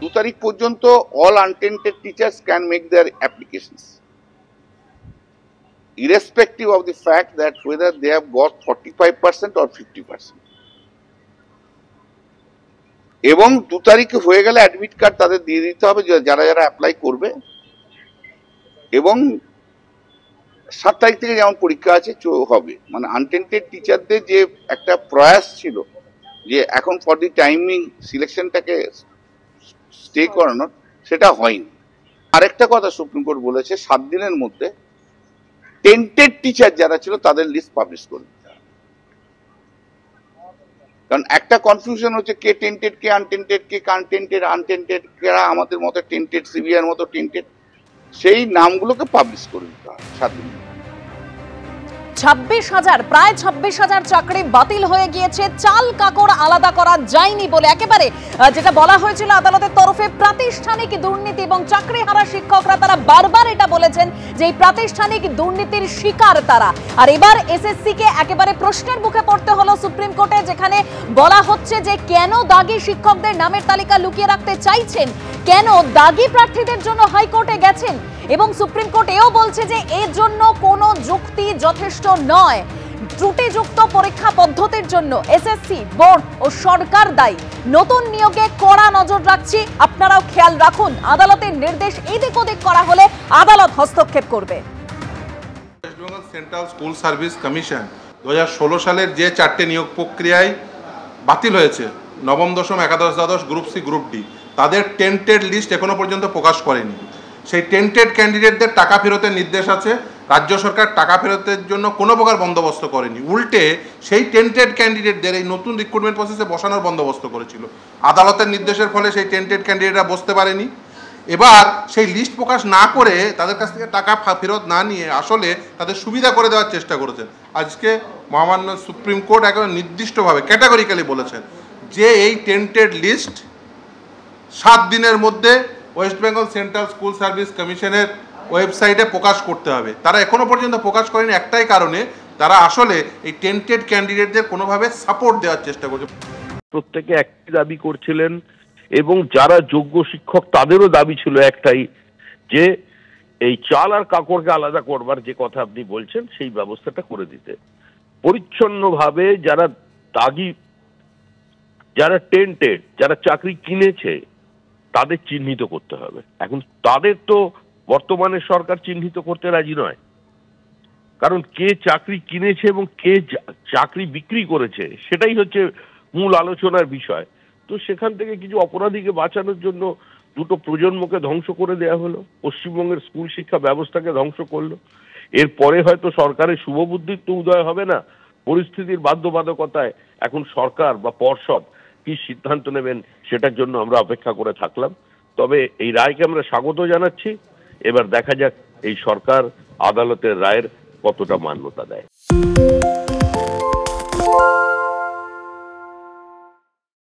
2 তারিখ পর্যন্ত all untainted teachers can make their applications irrespective of the fact that whether they have got 45% or 50%. এবং 2 তারিখে হয়ে গেলে অ্যাডমিট কার্ড তাদের দিয়ে দিতে হবে যারা যারা অ্যাপ্লাই করবে, এবং 7 তারিখ থেকে যেমন পরীক্ষা আছে হবে। মানে আনটেন্টেড টিচারদের যে একটা প্রয়াস ছিল যে এখন ফর দি টাইমিং সিলেকশনটাকে স্টে করানোর, সেটা হয়নি। আরেকটা কথা সুপ্রিম কোর্ট বলেছে 7 দিনের মধ্যে টেন্টেড টিচার যারা ছিল তাদের লিস্ট পাবলিশ করে দিতে হবে। কারণ একটা কনফিউশন হচ্ছে কে টেন্টেড, কে আনটেন্টেড, কে আনটেন্টেড, কারা আমাদের মতো টেন্টেড, সিভিয়ার মতো টেন্টেড, সেই নামগুলোকে পাবলিশ করে দিতে হবে 7 দিন। 26,000 প্রায় 26,000 চাকরি বাতিল হয়ে গিয়েছে চাল কাকড় আলাদা করা যায়নি বলে। একেবারে যেটা বলা হয়েছিল আদালতের তরফে প্রাতিষ্ঠানিক দুর্নীতি এবং চাকরি হারা শিক্ষকরা তারা বারবার এটা বলেছেন যে এই প্রাতিষ্ঠানিক দুর্নীতির শিকার তারা। আর এবার এসএসসি কে একেবারে প্রশ্নের মুখে পড়তে হলো সুপ্রিম কোর্টে, যেখানে বলা হচ্ছে যে কেন দাগী শিক্ষকদের নামের তালিকা লুকিয়ে রাখতে চাইছেন, কেন দাগী প্রার্থীদের জন্য হাইকোর্টে গেছেন, এবং সুপ্রিম কোর্ট এও বলছে যে এর জন্য কোনো যুক্তি যথেষ্ট নয়। ত্রুটিযুক্ত পরীক্ষা পদ্ধতির জন্য এসএসসি বোর্ড ও সরকার দায়ী। নতুন নিয়োগে কড়া নজর রাখছি, আপনারাও খেয়াল রাখুন। আদালতের নির্দেশ এদিক ওদিক করা হলে আদালত হস্তক্ষেপ করবে। West Bengal central school service commission 2016 সালের যে 4টে নিয়োগ প্রক্রিয়ায় বাতিল হয়েছে, নবম, দশম, একাদশ, দ্বাদশ, গ্রুপ সি, গ্রুপ ডি, তাদের টেন্টেড লিস্ট এখনো পর্যন্ত প্রকাশ করেনি। সেই টেন্টেড ক্যান্ডিডেটদের টাকা ফেরতের নির্দেশ আছে। রাজ্য সরকার টাকা ফেরতের জন্য কোনো প্রকার বন্দোবস্ত করেনি, উল্টে সেই টেন্টেড ক্যান্ডিডেটদের এই নতুন রিক্রুটমেন্ট প্রসেসে বসানোর বন্দোবস্ত করেছিল। আদালতের নির্দেশের ফলে সেই টেন্টেড ক্যান্ডিডেটরা বসতে পারেনি। এবার সেই লিস্ট প্রকাশ না করে তাদের কাছ থেকে টাকা ফেরত না নিয়ে আসলে তাদের সুবিধা করে দেওয়ার চেষ্টা করেছেন। আজকে মহামান্য সুপ্রিম কোর্ট একেবারে নির্দিষ্টভাবে ক্যাটাগরিক্যালি বলেছেন যে এই টেন্টেড লিস্ট 7 দিনের মধ্যে West Bengal central school service কমিশনের ওয়েবসাইটে প্রকাশ করতে হবে। তারা এখনো পর্যন্ত প্রকাশ করেনি একটাই কারণে, তারা আসলে এই টেন্টেড ক্যান্ডিডেটদের কোনোভাবে সাপোর্ট দেওয়ার চেষ্টা করছে। প্রত্যেকে একই দাবি করছিলেন এবং যারা যোগ্য শিক্ষক তাদেরও দাবি ছিল একটাই, যে এই চাল আর কাকড়কে আলাদা করবার যে কথা আপনি বলছেন সেই ব্যবস্থাটা করে দিতে। পরিচ্ছন্নভাবে যারা দাগি, যারা টেন্টেড, যারা চাকরি কিনেছে তাদের চিহ্নিত করতে হবে। এখন তাদের তো বর্তমানে সরকার চিহ্নিত করতে রাজি নয়, কারণ কে চাকরি কিনেছে এবং কে চাকরি বিক্রি করেছে সেটাই হচ্ছে মূল আলোচনার বিষয়। তো সেখান থেকে কিছু অপরাধীকে বাঁচানোর জন্য দুটো প্রজন্মকে ধ্বংস করে দেওয়া হলো, পশ্চিমবঙ্গের স্কুল শিক্ষা ব্যবস্থাকে ধ্বংস করলো। এরপরে হয়তো সরকারের শুভবুদ্ধির তো উদয় হবে না, পরিস্থিতির বাধ্যবাধকতায় এখন সরকার বা পর্ষদ কি সিদ্ধান্ত নেবেন সেটার জন্য আমরা অপেক্ষা করে থাকলাম। তবে এই রায়কে আমরা স্বাগত জানাচ্ছি। এবার দেখা যাক এই সরকার আদালতের রায়ের কতটা মান্যতা দেয়।